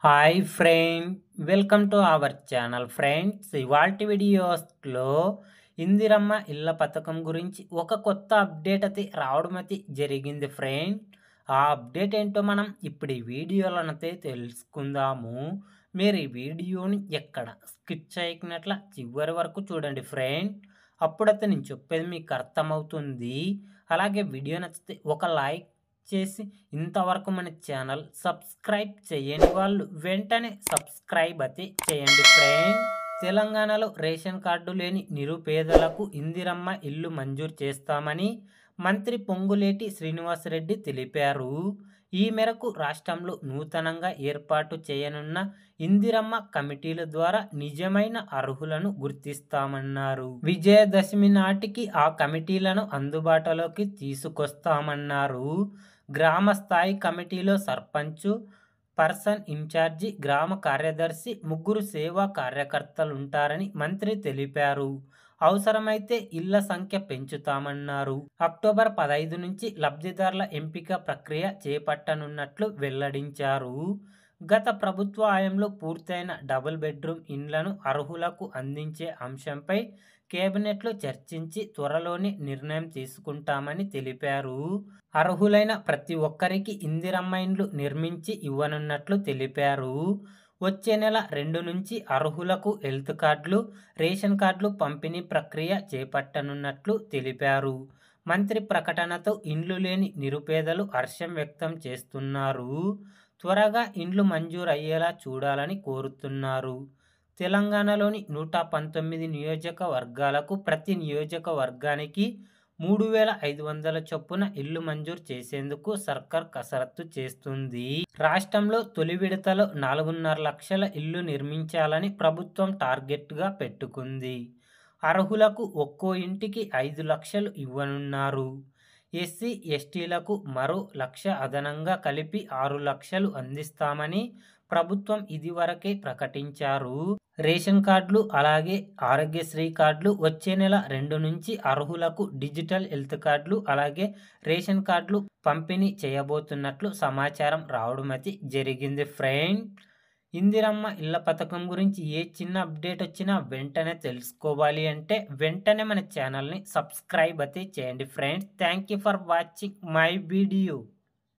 Hi friend, welcome to our channel friends. ఇవాల్టి వీడియోస్లో ఇందిరమ్మ ఇళ్ళ పథకం గురించి ఒక కొత్త అప్డేట్ అయితే రావడం అయితే జరిగింది ఫ్రెండ్. ఆ అప్డేట్ ఏంటో మనం ఇప్పుడు ఈ వీడియోలోనైతే తెలుసుకుందాము. మీరు ఈ వీడియోని ఎక్కడ స్కిప్ చేయకున్నట్ల చివరి వరకు చూడండి ఫ్రెండ్. అప్పుడైతే నేను చెప్పేది మీకు అర్థమవుతుంది. అలాగే వీడియో నచ్చితే ఒక లైక్ చేసి ఇంతవరకు మన ఛానల్ సబ్స్క్రైబ్ చేయని వాళ్ళు వెంటనే సబ్స్క్రైబ్ అయితే చేయండి ఫ్రెండ్. తెలంగాణలో రేషన్ కార్డు లేని నిరుపేదలకు ఇందిరమ్మ ఇల్లు మంజూరు చేస్తామని మంత్రి పొంగులేటి శ్రీనివాసరెడ్డి తెలిపారు. ఈ మేరకు రాష్ట్రంలో నూతనంగా ఏర్పాటు చేయనున్న ఇందిరమ్మ కమిటీల ద్వారా నిజమైన అర్హులను గుర్తిస్తామన్నారు. విజయదశమి నాటికి ఆ కమిటీలను అందుబాటులోకి తీసుకొస్తామన్నారు. గ్రామ స్థాయి కమిటీలో సర్పంచు, పర్సన్ ఇన్ఛార్జి, గ్రామ కార్యదర్శి, ముగ్గురు సేవా కార్యకర్తలుంటారని మంత్రి తెలిపారు. అవసరమైతే ఇళ్ల సంఖ్య పెంచుతామన్నారు. అక్టోబర్ 15 నుంచి లబ్ధిదారుల ఎంపిక ప్రక్రియ చేపట్టనున్నట్లు వెల్లడించారు. గత ప్రభుత్వ హయాంలో పూర్తయిన డబుల్ బెడ్రూమ్ ఇండ్లను అర్హులకు అందించే అంశంపై కేబినెట్లో చర్చించి త్వరలోనే నిర్ణయం తీసుకుంటామని తెలిపారు. అర్హులైన ప్రతి ఒక్కరికి ఇందిరమ్మ ఇండ్లు నిర్మించి ఇవ్వనున్నట్లు తెలిపారు. వచ్చే నెల 2 నుంచి అర్హులకు హెల్త్ కార్డులు, రేషన్ కార్డులు పంపిణీ ప్రక్రియ చేపట్టనున్నట్లు తెలిపారు. మంత్రి ప్రకటనతో ఇండ్లు లేని నిరుపేదలు హర్షం వ్యక్తం చేస్తున్నారు. త్వరగా ఇండ్లు మంజూరు అయ్యేలా చూడాలని కోరుతున్నారు. తెలంగాణలోని 119 నియోజకవర్గాలకు ప్రతి నియోజకవర్గానికి 3,500 చొప్పున ఇల్లు మంజూరు చేసేందుకు సర్కార్ కసరత్తు చేస్తుంది. రాష్ట్రంలో తొలి విడతలో 4.5 లక్షల ఇల్లు నిర్మించాలని ప్రభుత్వం టార్గెట్గా పెట్టుకుంది. అర్హులకు ఒక్కో ఇంటికి 5 లక్షలు ఇవ్వనున్నారు. ఎస్సీ, ఎస్టీలకు మరో 1 లక్ష అదనంగా కలిపి 6 లక్షలు అందిస్తామని ప్రభుత్వం ఇదివరకే ప్రకటించారు. రేషన్ కార్డులు అలాగే ఆరోగ్యశ్రీ కార్డులు వచ్చే నెల 2 నుంచి అర్హులకు డిజిటల్ హెల్త్ కార్డులు అలాగే రేషన్ కార్డులు పంపిణీ చేయబోతున్నట్లు సమాచారం రావడం అయితే జరిగింది ఫ్రెండ్. ఇందిరమ్మ ఇళ్ల పథకం గురించి ఏ చిన్న అప్డేట్ వచ్చినా వెంటనే తెలుసుకోవాలి అంటే వెంటనే మన ఛానల్ని సబ్స్క్రైబ్ అయితే చేయండి friends. Thank you for watching my video.